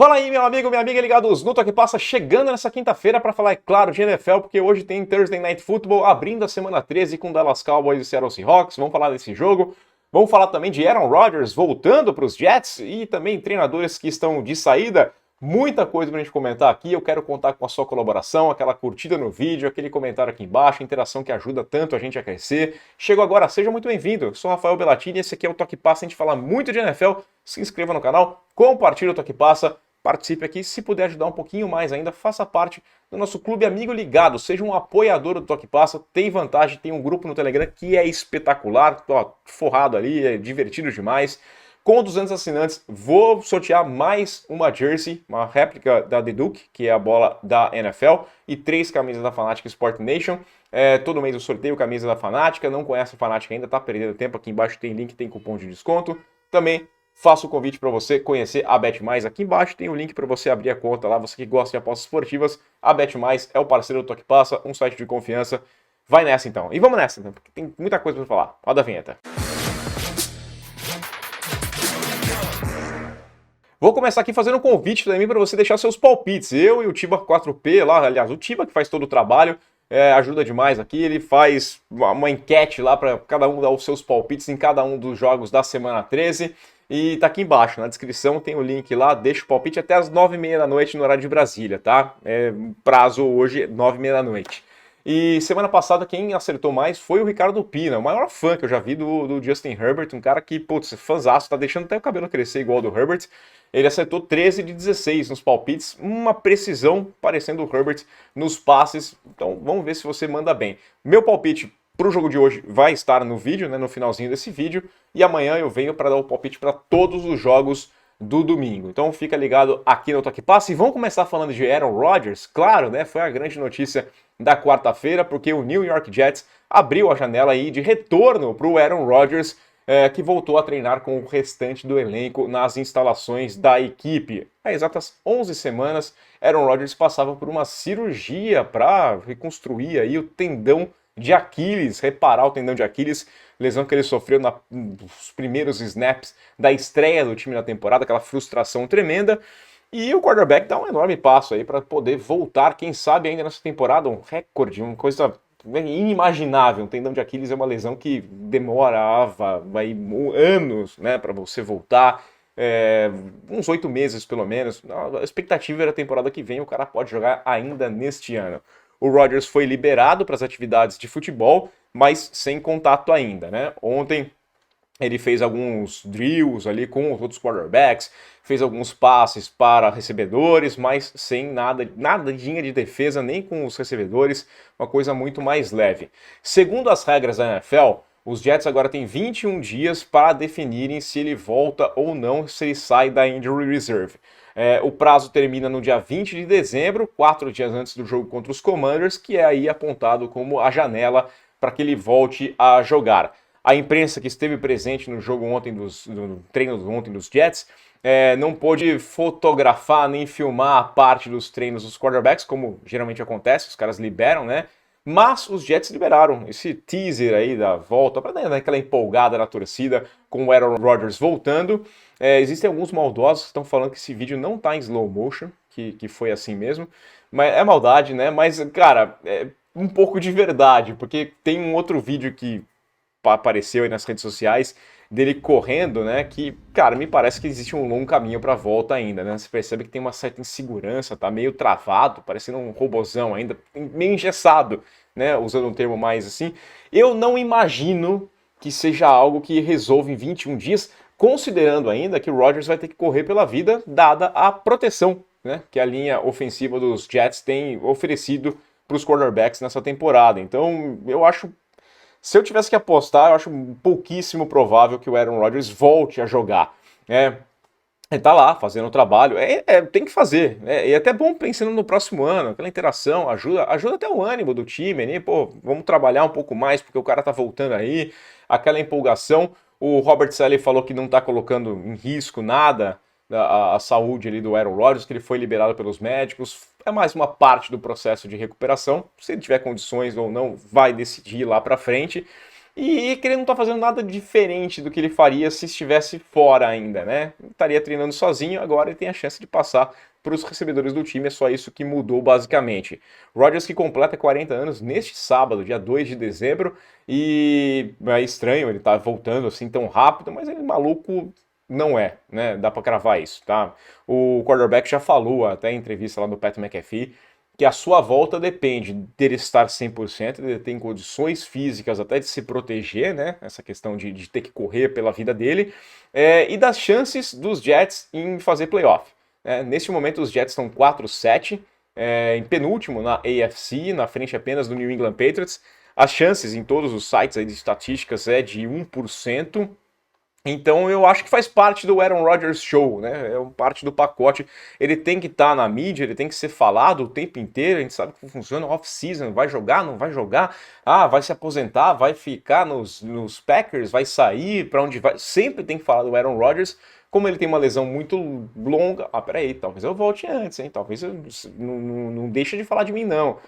Fala aí, meu amigo, minha amiga ligados no Toque Passa, chegando nessa quinta-feira para falar, é claro, de NFL, porque hoje tem Thursday Night Football, abrindo a semana 13 com Dallas Cowboys e Seattle Seahawks. Vamos falar desse jogo. Vamos falar também de Aaron Rodgers voltando para os Jets e também treinadores que estão de saída. Muita coisa pra gente comentar aqui. Eu quero contar com a sua colaboração, aquela curtida no vídeo, aquele comentário aqui embaixo, interação que ajuda tanto a gente a crescer. Chegou agora, seja muito bem-vindo. Eu sou o Rafael Bellatini, esse aqui é o Toque Passa, a gente fala muito de NFL. Se inscreva no canal, compartilhe o Toque Passa. Participe aqui, se puder ajudar um pouquinho mais ainda, faça parte do nosso clube amigo ligado, seja um apoiador do Toque Passa, tem vantagem, tem um grupo no Telegram que é espetacular, ó, forrado ali, é divertido demais. Com 200 assinantes, vou sortear mais uma jersey, uma réplica da The Duke, que é a bola da NFL, e 3 camisas da Fanatic Sport Nation. Todo mês eu sorteio camisa da Fanática, não conhece a Fanática ainda, tá perdendo tempo, aqui embaixo tem link, tem cupom de desconto. Também faço o convite para você conhecer a BetMais. Aqui embaixo tem o link para você abrir a conta lá, você que gosta de apostas esportivas. A BetMais é o parceiro do Toque Passa, um site de confiança. Vai nessa então. E vamos nessa, então, porque tem muita coisa para falar. Roda a vinheta. Vou começar aqui fazendo um convite também para você deixar seus palpites. Eu e o Tiba 4P lá, aliás, o Tiba que faz todo o trabalho, ajuda demais aqui. Ele faz uma enquete lá para cada um dar os seus palpites em cada um dos jogos da semana 13. E tá aqui embaixo, na descrição tem o link lá, deixa o palpite até as 9h30 da noite no horário de Brasília, tá? Prazo hoje, 9h30 da noite. E semana passada quem acertou mais foi o Ricardo Pina, o maior fã que eu já vi do Justin Herbert, um cara que, putz, fãzaço, tá deixando até o cabelo crescer igual ao do Herbert. Ele acertou 13 de 16 nos palpites, uma precisão parecendo o Herbert nos passes, então vamos ver se você manda bem. Meu palpite para o jogo de hoje vai estar no vídeo, né, no finalzinho desse vídeo, e amanhã eu venho para dar o palpite para todos os jogos do domingo. Então fica ligado aqui no Toque Passa e vamos começar falando de Aaron Rodgers. Claro, né, foi a grande notícia da quarta-feira, porque o New York Jets abriu a janela aí de retorno para o Aaron Rodgers, que voltou a treinar com o restante do elenco nas instalações da equipe. Há exatas 11 semanas, Aaron Rodgers passava por uma cirurgia para reconstruir aí o tendão de Aquiles, reparar o tendão de Aquiles, lesão que ele sofreu nos primeiros snaps da estreia do time na temporada, aquela frustração tremenda. E o quarterback dá um enorme passo aí para poder voltar, quem sabe ainda nessa temporada, um recorde, uma coisa inimaginável. Um tendão de Aquiles é uma lesão que demorava anos, né, para você voltar. Uns 8 meses pelo menos. A expectativa era a temporada que vem, o cara pode jogar ainda neste ano. O Rodgers foi liberado para as atividades de futebol, mas sem contato ainda, né? Ontem ele fez alguns drills ali com os outros quarterbacks, fez alguns passes para recebedores, mas sem nadinha de defesa, nem com os recebedores, uma coisa muito mais leve. Segundo as regras da NFL, os Jets agora têm 21 dias para definirem se ele volta ou não, se ele sai da Injury Reserve. O prazo termina no dia 20 de dezembro, 4 dias antes do jogo contra os Commanders, que é aí apontado como a janela para que ele volte a jogar. A imprensa que esteve presente no jogo ontem, no treino ontem dos Jets, não pôde fotografar nem filmar a parte dos treinos dos quarterbacks, como geralmente acontece, os caras liberam, né? Mas os Jets liberaram esse teaser aí da volta, para dar aquela empolgada na torcida com o Aaron Rodgers voltando. Existem alguns maldosos que estão falando que esse vídeo não está em slow motion, que foi assim mesmo. Mas é maldade, né? Mas, cara, é um pouco de verdade, porque tem um outro vídeo que apareceu aí nas redes sociais dele correndo, né, que, cara, me parece que existe um longo caminho para a volta ainda, né, você percebe que tem uma certa insegurança, tá meio travado, parecendo um robozão ainda, meio engessado, né, usando um termo mais assim. Eu não imagino que seja algo que resolva em 21 dias, considerando ainda que o Rodgers vai ter que correr pela vida, dada a proteção, né, que a linha ofensiva dos Jets tem oferecido para os quarterbacks nessa temporada. Então, eu acho, se eu tivesse que apostar, eu acho pouquíssimo provável que o Aaron Rodgers volte a jogar. Ele tá lá fazendo o trabalho, tem que fazer. E é até bom pensando no próximo ano, aquela interação, ajuda até o ânimo do time, né? Pô, vamos trabalhar um pouco mais porque o cara tá voltando aí, aquela empolgação. O Robert Saleh falou que não tá colocando em risco nada a saúde ali do Aaron Rodgers, que ele foi liberado pelos médicos. É mais uma parte do processo de recuperação. Se ele tiver condições ou não, vai decidir lá pra frente. E que ele não tá fazendo nada diferente do que ele faria se estivesse fora ainda, né? Estaria treinando sozinho, agora ele tem a chance de passar para os recebedores do time, é só isso que mudou basicamente. Rodgers que completa 40 anos neste sábado, dia 2 de dezembro, e é estranho ele tá voltando assim tão rápido, mas ele maluco não é, né? Dá para cravar isso, tá? O quarterback já falou até em entrevista lá do Pat McAfee que a sua volta depende dele estar 100%, ele tem condições físicas até de se proteger, né? Essa questão de ter que correr pela vida dele, e das chances dos Jets em fazer playoff. Neste momento os Jets estão 4-7, em penúltimo na AFC, na frente apenas do New England Patriots. As chances em todos os sites aí de estatísticas é de 1%. Então eu acho que faz parte do Aaron Rodgers Show, né? É parte do pacote. Ele tem que estar na mídia, ele tem que ser falado o tempo inteiro. A gente sabe como funciona off-season. Vai jogar, não vai jogar? Ah, vai se aposentar, vai ficar nos Packers, vai sair, para onde vai? Sempre tem que falar do Aaron Rodgers. Como ele tem uma lesão muito longa, peraí, talvez eu volte antes, hein? Talvez eu não deixe de falar de mim, não.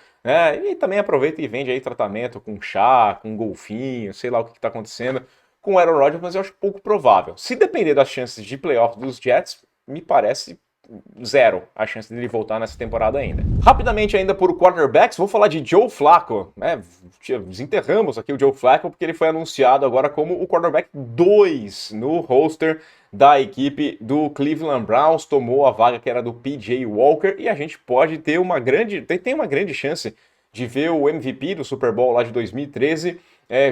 E também aproveita e vende aí tratamento com chá, com golfinho, sei lá o que está acontecendo com o Aaron Rodgers, mas eu acho pouco provável. Se depender das chances de playoff dos Jets, me parece zero a chance dele voltar nessa temporada ainda. Rapidamente ainda por quarterbacks, vou falar de Joe Flacco, né? Desenterramos aqui o Joe Flacco porque ele foi anunciado agora como o quarterback 2 no roster da equipe do Cleveland Browns, tomou a vaga que era do PJ Walker e a gente pode ter tem uma grande chance de ver o MVP do Super Bowl lá de 2013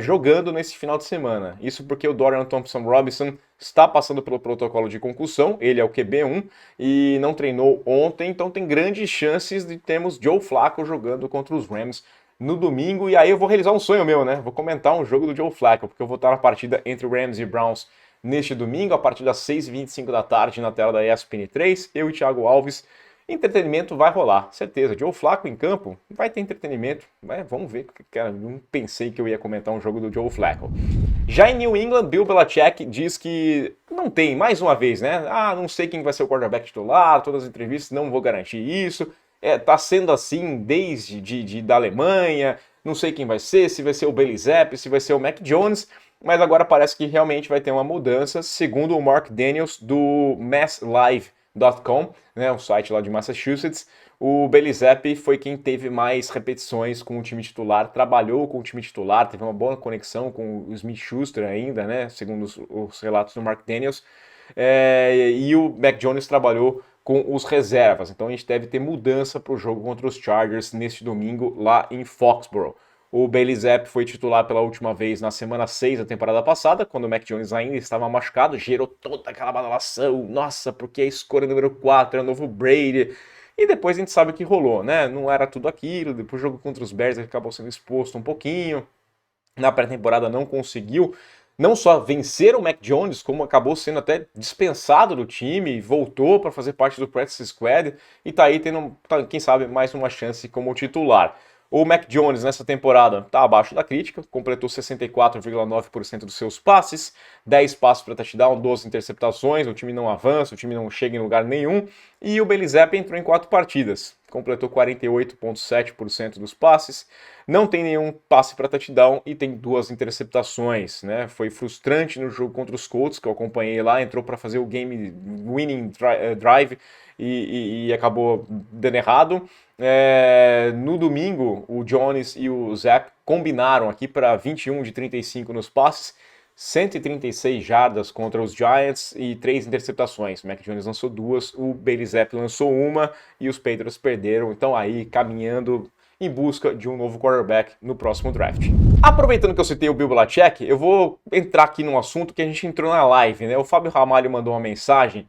jogando nesse final de semana. Isso porque o Dorian Thompson-Robinson está passando pelo protocolo de concussão, ele é o QB1 e não treinou ontem, então tem grandes chances de termos Joe Flacco jogando contra os Rams no domingo, e aí eu vou realizar um sonho meu, né? Vou comentar um jogo do Joe Flacco, porque eu vou estar na partida entre Rams e Browns neste domingo, a partir das 6h25 da tarde na tela da ESPN3, eu e Thiago Alves. Entretenimento vai rolar, certeza. Joe Flacco em campo, vai ter entretenimento. Vamos ver, cara, não pensei que eu ia comentar um jogo do Joe Flacco. Já em New England, Bill Belichick diz que não tem, mais uma vez, né? Não sei quem vai ser o quarterback titular, todas as entrevistas, não vou garantir isso. Tá sendo assim desde da Alemanha, não sei quem vai ser, se vai ser o Bailey Zappi, se vai ser o Mac Jones, mas agora parece que realmente vai ter uma mudança, segundo o Mark Daniels do MassLive.com, né, um site lá de Massachusetts. O Bailey Zappi foi quem teve mais repetições com o time titular, trabalhou com o time titular, teve uma boa conexão com o Smith-Schuster ainda, né, segundo os relatos do Mark Daniels, e o Mac Jones trabalhou com os reservas, então a gente deve ter mudança para o jogo contra os Chargers neste domingo lá em Foxborough. O Bailey Zappi foi titular pela última vez na semana 6 da temporada passada, quando o Mac Jones ainda estava machucado, gerou toda aquela badalação, nossa, porque a escolha número 4 é o novo Brady, e depois a gente sabe o que rolou, né? Não era tudo aquilo, depois o jogo contra os Bears ele acabou sendo exposto um pouquinho, na pré-temporada não conseguiu não só vencer o Mac Jones, como acabou sendo até dispensado do time, voltou para fazer parte do practice squad, e tá aí tendo, quem sabe, mais uma chance como titular. O Mac Jones nessa temporada está abaixo da crítica, completou 64,9% dos seus passes, 10 passes para touchdown, 12 interceptações, o time não avança, o time não chega em lugar nenhum, e o Bailey Zappi entrou em 4 partidas, completou 48,7% dos passes, não tem nenhum passe para touchdown e tem 2 interceptações, né? Foi frustrante no jogo contra os Colts, que eu acompanhei lá, entrou para fazer o game winning drive e acabou dando errado. No domingo, o Jones e o Zapp combinaram aqui para 21 de 35 nos passes, 136 jardas contra os Giants e 3 interceptações. O Mac Jones lançou 2, o Bailey Zappi lançou 1 e os Patriots perderam. Então aí, caminhando em busca de um novo quarterback no próximo draft. Aproveitando que eu citei o Bill Belichick, eu vou entrar aqui num assunto que a gente entrou na live, né? O Fábio Ramalho mandou uma mensagem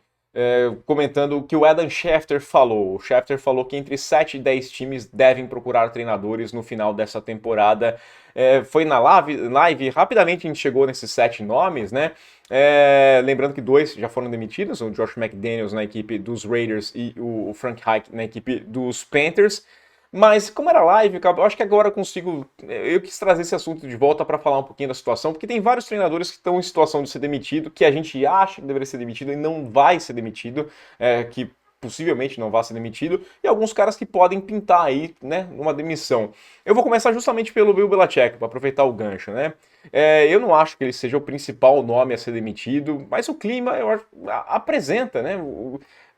comentando o que o Adam Schefter falou. O Schefter falou que entre 7 e 10 times devem procurar treinadores no final dessa temporada. Foi na live, rapidamente a gente chegou nesses 7 nomes, né? Lembrando que 2 já foram demitidos, o Josh McDaniels na equipe dos Raiders e o Frank Reich na equipe dos Panthers. Mas como era live, eu acho que agora eu quis trazer esse assunto de volta para falar um pouquinho da situação, porque tem vários treinadores que estão em situação de ser demitido, que a gente acha que deveria ser demitido e não vai ser demitido, que possivelmente não vá ser demitido, e alguns caras que podem pintar aí, né, numa demissão. Eu vou começar justamente pelo Bill Belichick, para aproveitar o gancho, né? Eu não acho que ele seja o principal nome a ser demitido, mas o clima eu acho, apresenta, né?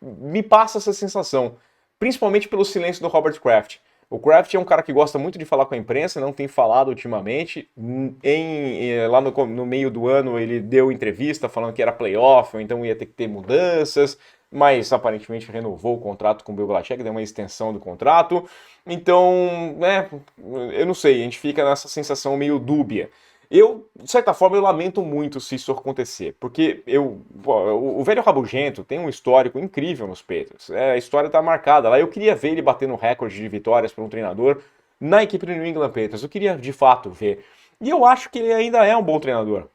Me passa essa sensação, principalmente pelo silêncio do Robert Kraft. O Kraft é um cara que gosta muito de falar com a imprensa, não tem falado ultimamente. Lá no meio do ano ele deu entrevista falando que era playoff, ou então ia ter que ter mudanças, mas aparentemente renovou o contrato com o Bill Belichick, deu uma extensão do contrato. Então, né, eu não sei, a gente fica nessa sensação meio dúbia. Eu, de certa forma, eu lamento muito se isso acontecer, porque o velho rabugento tem um histórico incrível nos Patriots. A história tá marcada lá. Eu queria ver ele batendo recorde de vitórias para um treinador na equipe do New England Patriots. Eu queria, de fato, ver. E eu acho que ele ainda é um bom treinador.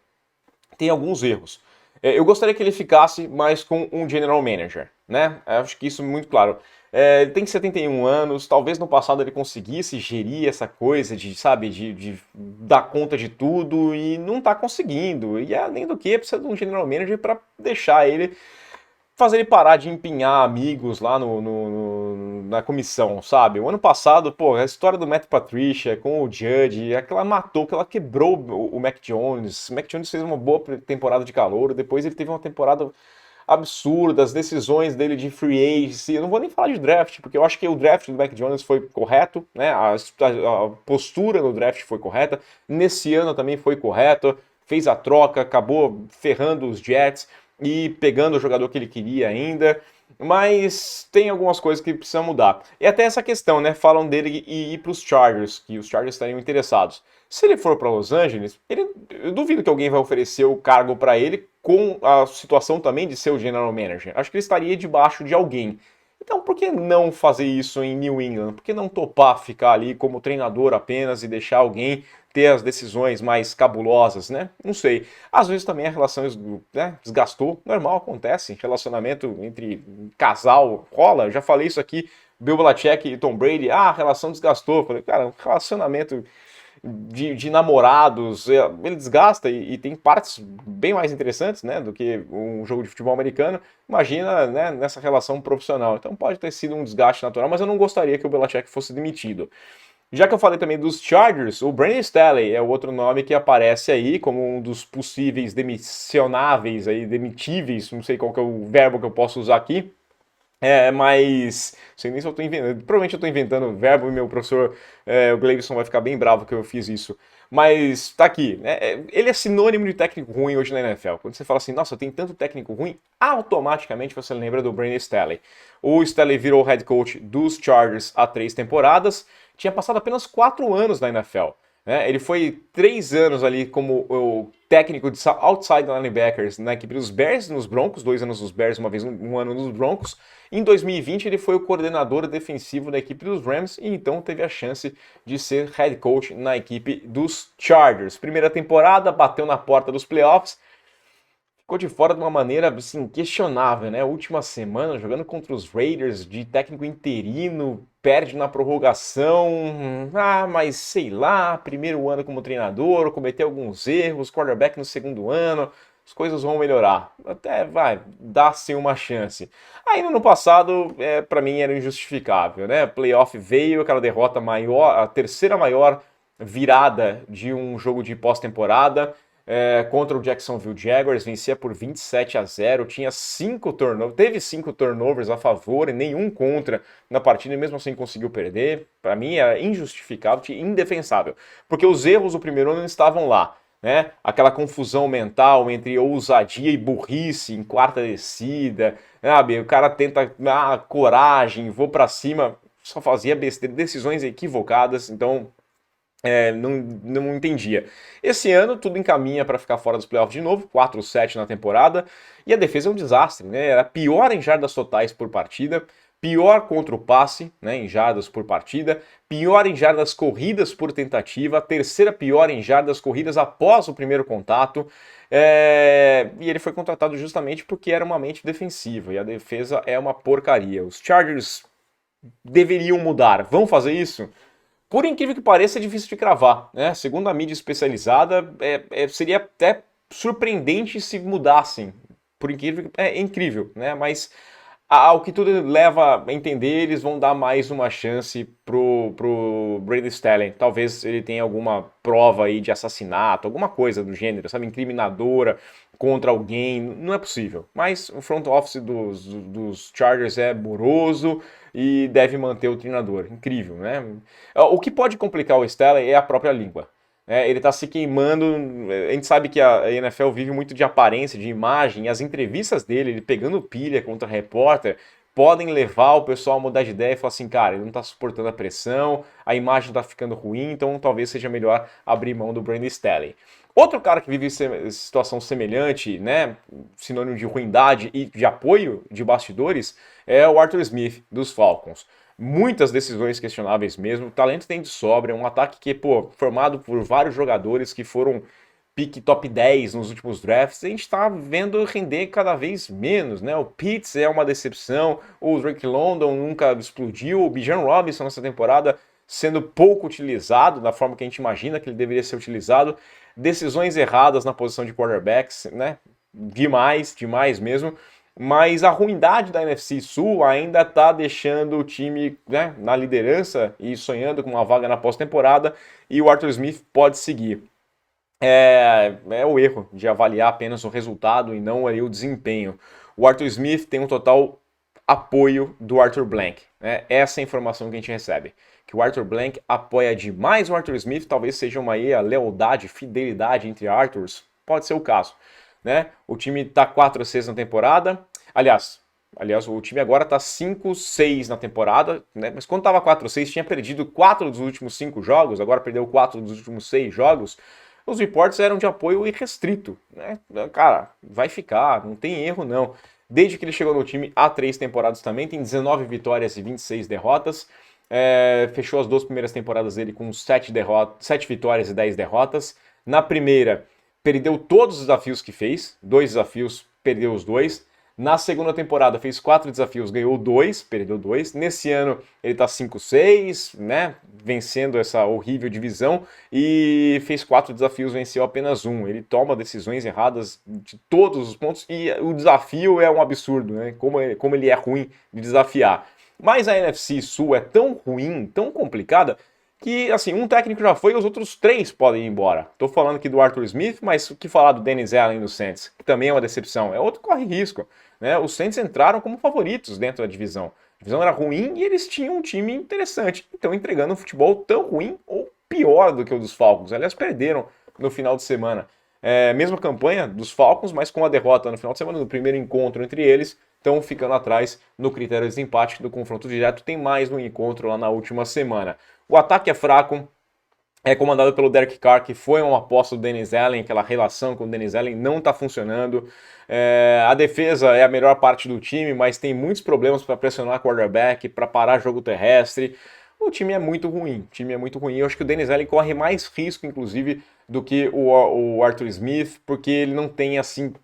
Tem alguns erros. Eu gostaria que ele ficasse mais com um general manager, né? Eu acho que isso é muito claro. Ele tem 71 anos, talvez no passado ele conseguisse gerir essa coisa de, sabe, de dar conta de tudo e não tá conseguindo. E além do que, precisa de um general manager para deixar ele, fazer ele parar de empenhar amigos lá na comissão, sabe? O ano passado, pô, a história do Matt Patricia com o Judge, aquela matou, que ela quebrou o Mac Jones. O Mac Jones fez uma boa temporada de calouro, depois ele teve uma temporada absurda, as decisões dele de free agency. Eu não vou nem falar de draft, porque eu acho que o draft do Mac Jones foi correto, né? A postura no draft foi correta. Nesse ano também foi correto. Fez a troca, acabou ferrando os Jets e pegando o jogador que ele queria ainda. Mas tem algumas coisas que precisam mudar. E até essa questão, né? Falam dele ir para os Chargers, que os Chargers estariam interessados. Se ele for para Los Angeles, eu duvido que alguém vai oferecer o cargo para ele com a situação também de ser o general manager. Acho que ele estaria debaixo de alguém. Então, por que não fazer isso em New England? Por que não topar ficar ali como treinador apenas e deixar alguém ter as decisões mais cabulosas, né? Não sei. Às vezes também a relação, né, desgastou. Normal, acontece. Relacionamento entre casal rola. Eu já falei isso aqui. Bill Belichick e Tom Brady. Ah, a relação desgastou. Falei, cara, um relacionamento de namorados, ele desgasta e tem partes bem mais interessantes, né, do que um jogo de futebol americano. Imagina, né, nessa relação profissional. Então pode ter sido um desgaste natural, mas eu não gostaria que o Belichick fosse demitido. Já que eu falei também dos Chargers, o Brandon Staley é outro nome que aparece aí como um dos possíveis demissionáveis, aí, demitíveis, não sei qual que é o verbo que eu posso usar aqui. Mas não sei nem se eu estou inventando. Provavelmente eu estou inventando o verbo e meu professor, o Gleison, vai ficar bem bravo que eu fiz isso. Mas tá aqui, né? Ele é sinônimo de técnico ruim hoje na NFL. Quando você fala assim, nossa, tem tanto técnico ruim, automaticamente você lembra do Brandon Staley. O Staley virou head coach dos Chargers há 3 temporadas, tinha passado apenas 4 anos na NFL. Né? Ele foi 3 anos ali como o técnico de outside linebackers na equipe dos Bears, nos Broncos, 2 anos nos Bears, uma vez um ano nos Broncos. Em 2020 ele foi o coordenador defensivo da equipe dos Rams e então teve a chance de ser head coach na equipe dos Chargers. Primeira temporada, bateu na porta dos playoffs, ficou de fora de uma maneira assim, questionável, né? Última semana jogando contra os Raiders de técnico interino, perde na prorrogação. Mas sei lá, primeiro ano como treinador, cometeu alguns erros, quarterback no segundo ano, as coisas vão melhorar. Até vai, dá-se uma chance. Aí no ano passado, para mim era injustificável, né? Playoff veio, aquela derrota maior, a terceira maior virada de um jogo de pós-temporada. Contra o Jacksonville Jaguars, vencia por 27-0, teve 5 turnovers a favor e nenhum contra na partida e mesmo assim conseguiu perder. Para mim era injustificável, indefensável, porque os erros do primeiro ano estavam lá, né? Aquela confusão mental entre ousadia e burrice em quarta descida, sabe? O cara tenta, coragem, vou para cima, só fazia besteira, decisões equivocadas, então não entendia. Esse ano tudo encaminha para ficar fora dos playoffs de novo, 4-7 na temporada, e a defesa é um desastre, né? Era pior em jardas totais por partida, pior contra o passe, né, em jardas por partida, pior em jardas corridas por tentativa, terceira pior em jardas corridas após o primeiro contato, e ele foi contratado justamente porque era uma mente defensiva, e a defesa é uma porcaria. Os Chargers deveriam mudar, vão fazer isso? Por incrível que pareça, é difícil de cravar, né? Segundo a mídia especializada, seria até surpreendente se mudassem. Por incrível, é incrível, né? Mas Ao que tudo leva a entender, eles vão dar mais uma chance pro Brady Staley. Talvez ele tenha alguma prova aí de assassinato, alguma coisa do gênero, sabe? Incriminadora contra alguém. Não é possível. Mas o front office dos Chargers é moroso e deve manter o treinador. Incrível, né? O que pode complicar o Staley é a própria língua. Ele está se queimando. A gente sabe que a NFL vive muito de aparência, de imagem, e as entrevistas dele, ele pegando pilha contra repórter, podem levar o pessoal a mudar de ideia e falar assim, cara, ele não está suportando a pressão, a imagem está ficando ruim, então talvez seja melhor abrir mão do Brandon Staley. Outro cara que vive situação semelhante, né, sinônimo de ruindade e de apoio de bastidores, é o Arthur Smith, dos Falcons. Muitas decisões questionáveis mesmo, o talento tem de sobra, é um ataque que, pô, formado por vários jogadores que foram pick top 10 nos últimos drafts, a gente está vendo render cada vez menos, né? O Pitts é uma decepção, o Drake London nunca explodiu, o Bijan Robinson nessa temporada sendo pouco utilizado da forma que a gente imagina que ele deveria ser utilizado, decisões erradas na posição de quarterbacks, né? Demais mesmo. Mas a ruindade da NFC Sul ainda está deixando o time, né, na liderança e sonhando com uma vaga na pós-temporada, e o Arthur Smith pode seguir. É o erro de avaliar apenas o resultado e não aí o desempenho. O Arthur Smith tem um total apoio do Arthur Blank. Né? Essa é a informação que a gente recebe. Que o Arthur Blank apoia demais o Arthur Smith, talvez seja uma aí a lealdade, fidelidade entre Arthurs. Pode ser o caso. Né? O time está 4-6 na temporada. Aliás, o time agora está 5-6 na temporada, né? Mas quando estava 4-6, tinha perdido 4 dos últimos 5 jogos, agora perdeu 4 dos últimos 6 jogos. Os reportes eram de apoio irrestrito. Né? Cara, vai ficar, não tem erro não. Desde que ele chegou no time há 3 temporadas também, tem 19 vitórias e 26 derrotas. Fechou as 2 primeiras temporadas dele com 7 vitórias e 10 derrotas. Na primeira, perdeu todos os desafios que fez, 2 desafios, perdeu os 2. Na segunda temporada fez 4 desafios, ganhou 2, perdeu 2. Nesse ano ele tá 5-6, né? Vencendo essa horrível divisão e fez 4 desafios, venceu apenas 1. Ele toma decisões erradas de todos os pontos e o desafio é um absurdo, né? Como ele é ruim de desafiar. Mas a NFC Sul é tão ruim, tão complicada, que, assim, um técnico já foi e os outros 3 podem ir embora. Tô falando aqui do Arthur Smith, mas o que falar do Dennis Allen do Saints, que também é uma decepção, é outro que corre risco. Né? Os Saints entraram como favoritos dentro da divisão. A divisão era ruim e eles tinham um time interessante. Então entregando um futebol tão ruim ou pior do que o dos Falcons. Aliás, perderam no final de semana. Mesma campanha dos Falcons, mas com a derrota no final de semana, no primeiro encontro entre eles, estão ficando atrás no critério de desempate do confronto direto. Tem mais um encontro lá na última semana. O ataque é fraco, é comandado pelo Derek Carr, que foi uma aposta do Dennis Allen, aquela relação com o Dennis Allen não está funcionando. A defesa é a melhor parte do time, mas tem muitos problemas para pressionar quarterback, para parar jogo terrestre. O time é muito ruim, Eu acho que o Dennis Allen corre mais risco, inclusive, do que o Arthur Smith, porque ele não tem, assim,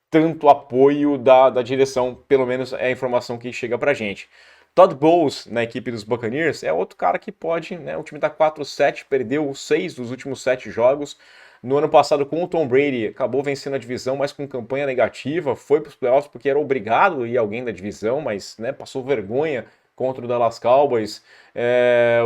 tanto apoio da direção, pelo menos é a informação que chega pra gente. Todd Bowles, na equipe dos Buccaneers, é outro cara que pode, né? O time tá 4-7, perdeu 6 dos últimos 7 jogos. No ano passado, com o Tom Brady, acabou vencendo a divisão, mas com campanha negativa. Foi para os playoffs porque era obrigado a ir alguém da divisão, mas né, passou vergonha contra o Dallas Cowboys.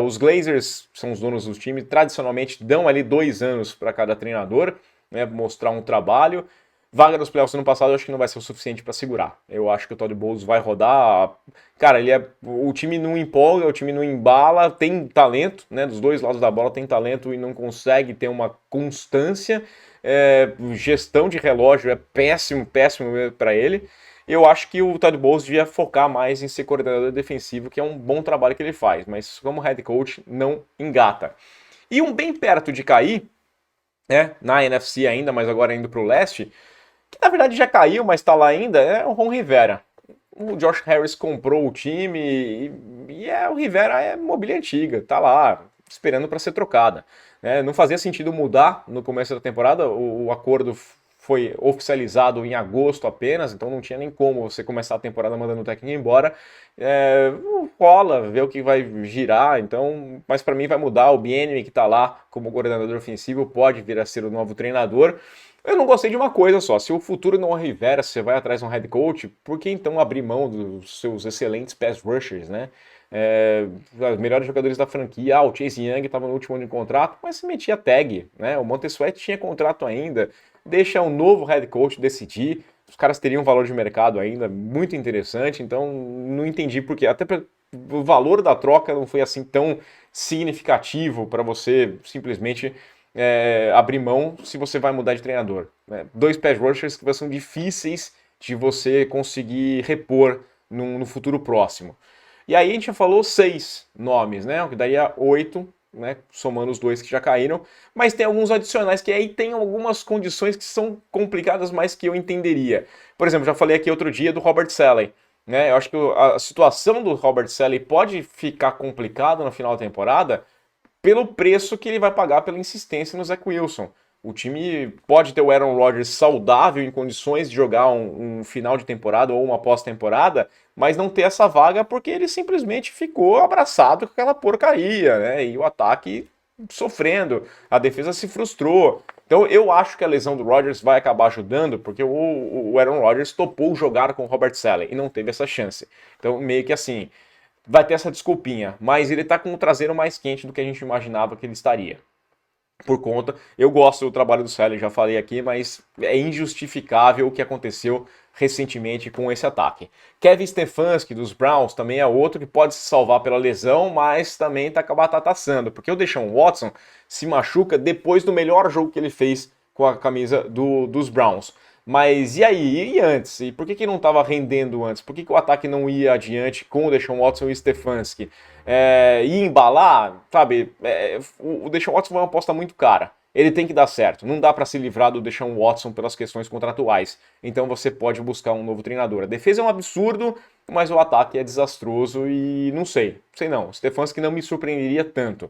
Os Glazers são os donos do time, tradicionalmente dão ali 2 anos para cada treinador, né, mostrar um trabalho. Vaga nos playoffs no passado eu acho que não vai ser o suficiente para segurar. Eu acho que o Todd Bowles vai rodar. Cara, o time não empolga, o time não embala, tem talento, né? Dos dois lados da bola tem talento e não consegue ter uma constância. Gestão de relógio é péssimo para ele. Eu acho que o Todd Bowles devia focar mais em ser coordenador defensivo, que é um bom trabalho que ele faz, mas como head coach não engata. E um bem perto de cair, né? Na NFC ainda, mas agora indo para o leste, que na verdade já caiu, mas está lá ainda, é o Ron Rivera. O Josh Harris comprou o time o Rivera é mobília antiga, tá lá, esperando para ser trocada. Não fazia sentido mudar no começo da temporada, o acordo foi oficializado em agosto apenas, então não tinha nem como você começar a temporada mandando o técnico embora. Rola, ver o que vai girar, então, mas para mim vai mudar. O Bieniemy, que está lá como coordenador ofensivo, pode vir a ser o novo treinador. Eu não gostei de uma coisa só, se o futuro não é o Rivera, se você vai atrás de um head coach, por que então abrir mão dos seus excelentes pass rushers, né? Os melhores jogadores da franquia, o Chase Young estava no último ano de contrato, mas se metia tag, né? O Montez Sweat tinha contrato ainda, deixa um novo head coach decidir, os caras teriam valor de mercado ainda, muito interessante, então não entendi por quê, até o valor da troca não foi assim tão significativo para você simplesmente abrir mão se você vai mudar de treinador. Né? Dois pass rushers que são difíceis de você conseguir repor no futuro próximo. E aí a gente já falou 6 nomes, né? O que daria 8, né? Somando os 2 que já caíram. Mas tem alguns adicionais que aí tem algumas condições que são complicadas, mas que eu entenderia. Por exemplo, já falei aqui outro dia do Robert Saleh. Né? Eu acho que a situação do Robert Saleh pode ficar complicada no final da temporada pelo preço que ele vai pagar pela insistência no Zach Wilson. O time pode ter o Aaron Rodgers saudável em condições de jogar um final de temporada ou uma pós-temporada, mas não ter essa vaga porque ele simplesmente ficou abraçado com aquela porcaria, né? E o ataque sofrendo, a defesa se frustrou. Então eu acho que a lesão do Rodgers vai acabar ajudando, porque o Aaron Rodgers topou jogar com o Robert Saleh e não teve essa chance. Então meio que assim, vai ter essa desculpinha, mas ele tá com o traseiro mais quente do que a gente imaginava que ele estaria. Por conta, eu gosto do trabalho do Saleh, já falei aqui, mas é injustificável o que aconteceu recentemente com esse ataque. Kevin Stefanski dos Browns também é outro que pode se salvar pela lesão, mas também tá com a batata assando, porque o Deshaun Watson se machuca depois do melhor jogo que ele fez com a camisa dos Browns. Mas e aí? E antes? E por que não estava rendendo antes? Por que o ataque não ia adiante com o Deshaun Watson e o Stefanski? Ia embalar, sabe? O Deshaun Watson foi uma aposta muito cara. Ele tem que dar certo. Não dá para se livrar do Deshaun Watson pelas questões contratuais. Então você pode buscar um novo treinador. A defesa é um absurdo, mas o ataque é desastroso e não sei. Sei não. O Stefanski não me surpreenderia tanto.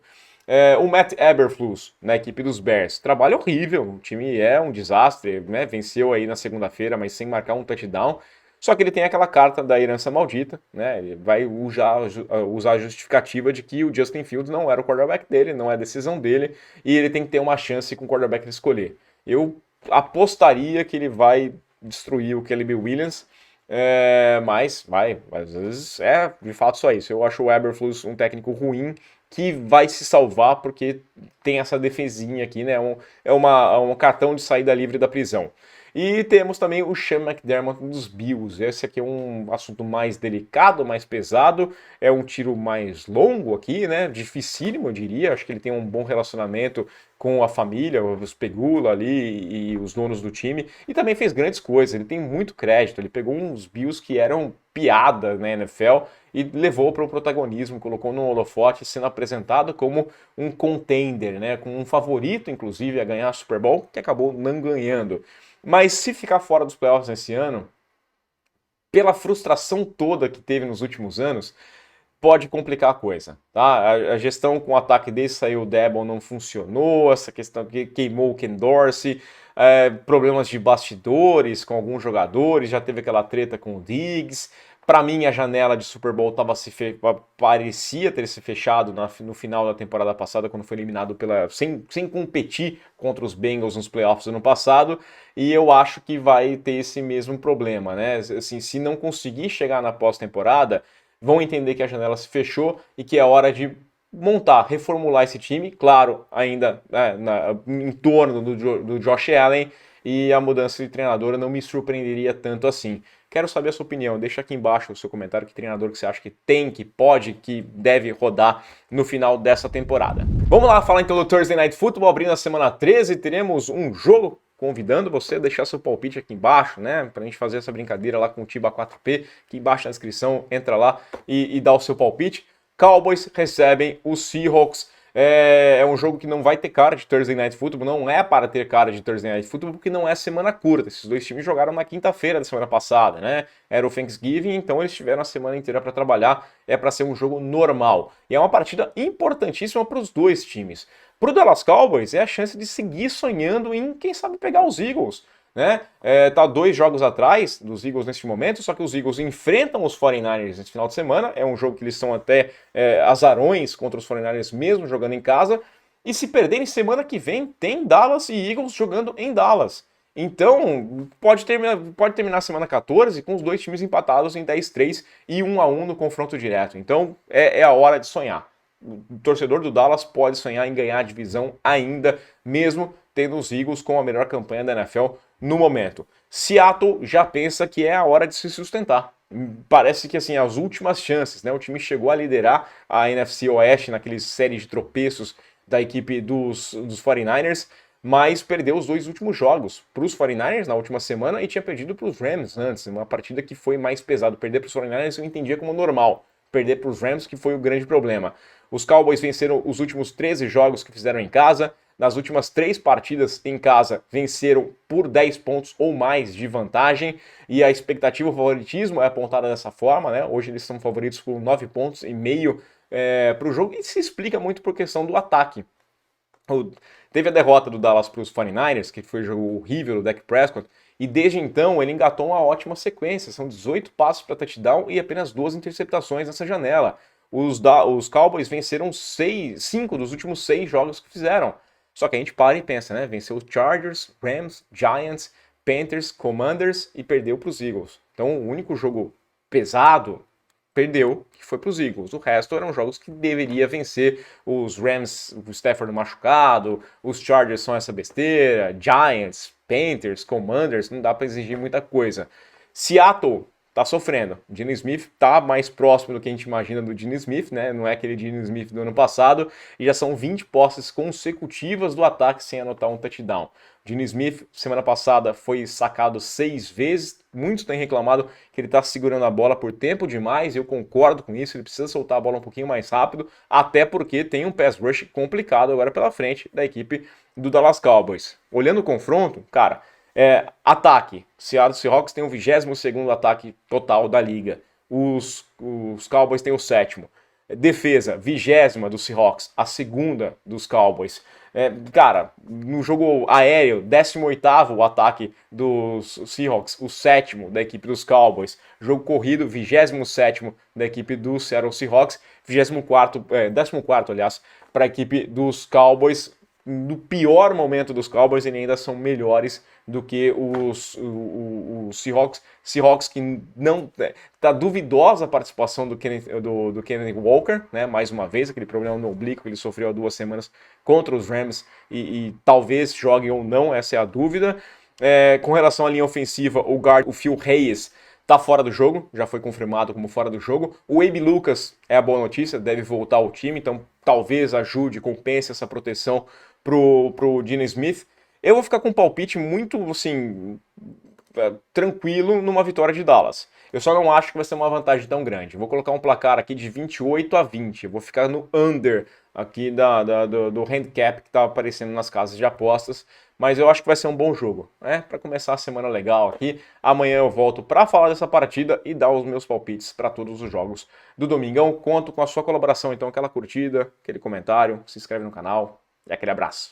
O Matt Eberflus, na equipe dos Bears, trabalho horrível, o time é um desastre, né? Venceu aí na segunda-feira, mas sem marcar um touchdown. Só que ele tem aquela carta da herança maldita, né? Ele vai usar a justificativa de que o Justin Fields não era o quarterback dele, não é a decisão dele, e ele tem que ter uma chance com o quarterback ele escolher. Eu apostaria que ele vai destruir o Caleb Williams, mas às vezes é de fato só isso. Eu acho o Eberflus um técnico ruim, que vai se salvar porque tem essa defesinha aqui, né? Um cartão de saída livre da prisão. E temos também o Sean McDermott dos Bills. Esse aqui é um assunto mais delicado, mais pesado. É um tiro mais longo aqui, né? Dificílimo, eu diria. Acho que ele tem um bom relacionamento com a família, os Pegula ali e os donos do time. E também fez grandes coisas. Ele tem muito crédito. Ele pegou uns Bills que eram piada na NFL e levou para o protagonismo, colocou no holofote, sendo apresentado como um contender, né? Com um favorito, inclusive, a ganhar a Super Bowl, que acabou não ganhando. Mas se ficar fora dos playoffs nesse ano, pela frustração toda que teve nos últimos anos, pode complicar a coisa, tá? A gestão com o ataque desse saiu o Debo não funcionou, essa questão que queimou o Ken Dorsey, problemas de bastidores com alguns jogadores, já teve aquela treta com o Diggs. Para mim, a janela de Super Bowl parecia ter se fechado no final da temporada passada, quando foi eliminado sem competir contra os Bengals nos playoffs do ano passado, e eu acho que vai ter esse mesmo problema, né? Assim, se não conseguir chegar na pós-temporada, vão entender que a janela se fechou e que é hora de montar, reformular esse time, claro, ainda em torno do Josh Allen, e a mudança de treinador não me surpreenderia tanto assim. Quero saber a sua opinião, deixa aqui embaixo o seu comentário, que treinador que você acha que tem, que pode, que deve rodar no final dessa temporada. Vamos lá falar então do Thursday Night Football, abrindo a semana 13, teremos um jogo, convidando você a deixar seu palpite aqui embaixo, né, pra gente fazer essa brincadeira lá com o Tiba 4P, aqui embaixo na descrição, entra lá e dá o seu palpite. Cowboys recebem os Seahawks. É um jogo que não vai ter cara de Thursday Night Football, não é para ter cara de Thursday Night Football, porque não é semana curta. Esses dois times jogaram na quinta-feira da semana passada, né? Era o Thanksgiving, então eles tiveram a semana inteira para trabalhar, é para ser um jogo normal. E é uma partida importantíssima para os dois times. Para o Dallas Cowboys é a chance de seguir sonhando em, quem sabe, pegar os Eagles. Né? Tá 2 jogos atrás dos Eagles neste momento, só que os Eagles enfrentam os 49ers nesse final de semana, é um jogo que eles são até azarões contra os 49ers mesmo jogando em casa, e se perderem semana que vem, tem Dallas e Eagles jogando em Dallas. Então, pode terminar a semana 14 com os dois times empatados em 10-3 e 1-1 no confronto direto. Então, é a hora de sonhar. O torcedor do Dallas pode sonhar em ganhar a divisão ainda, mesmo tendo os Eagles com a melhor campanha da NFL no momento. Seattle já pensa que é a hora de se sustentar. Parece que assim, as últimas chances, né? O time chegou a liderar a NFC Oeste naquele série de tropeços da equipe dos 49ers, mas perdeu os dois últimos jogos para os 49ers na última semana e tinha perdido para os Rams antes, uma partida que foi mais pesada. Perder para os 49ers eu entendia como normal, perder para os Rams que foi o grande problema. Os Cowboys venceram os últimos 13 jogos que fizeram em casa. Nas últimas 3 partidas em casa, venceram por 10 pontos ou mais de vantagem. E a expectativa, o favoritismo é apontada dessa forma, né? Hoje eles são favoritos por 9 pontos e meio para o jogo. E se explica muito por questão do ataque. Teve a derrota do Dallas para os 49ers, que foi um jogo horrível do Dak Prescott. E desde então ele engatou uma ótima sequência. São 18 passos para touchdown e apenas 2 interceptações nessa janela. Os Cowboys venceram 5 dos últimos 6 jogos que fizeram. Só que a gente para e pensa, né? Venceu os Chargers, Rams, Giants, Panthers, Commanders e perdeu para os Eagles. Então o único jogo pesado perdeu, que foi para os Eagles. O resto eram jogos que deveria vencer. Os Rams, o Stafford machucado, os Chargers são essa besteira, Giants, Panthers, Commanders, não dá para exigir muita coisa. Seattle tá sofrendo. Geno Smith tá mais próximo do que a gente imagina do Geno Smith, né? Não é aquele Geno Smith do ano passado. E já são 20 posses consecutivas do ataque sem anotar um touchdown. Geno Smith, semana passada, foi sacado 6 vezes. Muitos têm reclamado que ele tá segurando a bola por tempo demais. Eu concordo com isso. Ele precisa soltar a bola um pouquinho mais rápido. Até porque tem um pass rush complicado agora pela frente da equipe do Dallas Cowboys. Olhando o confronto, cara... ataque. Seattle Seahawks tem o 22º ataque total da liga. Os Cowboys têm o 7º. Defesa, 20ª dos Seahawks, a 2ª dos Cowboys. Cara, no jogo aéreo, 18º o ataque dos Seahawks, o 7º da equipe dos Cowboys. Jogo corrido, 27º da equipe do Seattle Seahawks, 14º, aliás, para a equipe dos Cowboys. No pior momento dos Cowboys, eles ainda são melhores do que os Seahawks. Seahawks que não... Tá duvidosa a participação do Kenneth Walker, né? Mais uma vez, aquele problema no oblíquo que ele sofreu há 2 semanas contra os Rams e talvez jogue ou não, essa é a dúvida. Com relação à linha ofensiva, o Phil Hayes tá fora do jogo, já foi confirmado como fora do jogo. O Abe Lucas é a boa notícia, deve voltar ao time, então talvez ajude, compense essa proteção pro Geno Smith. Eu vou ficar com um palpite muito, assim, tranquilo numa vitória de Dallas. Eu só não acho que vai ser uma vantagem tão grande. Vou colocar um placar aqui de 28-20. Eu vou ficar no under aqui do handicap que tá aparecendo nas casas de apostas. Mas eu acho que vai ser um bom jogo, né? Para começar a semana legal aqui. Amanhã eu volto para falar dessa partida e dar os meus palpites para todos os jogos do Domingão. Conto com a sua colaboração, então, aquela curtida, aquele comentário, se inscreve no canal e aquele abraço.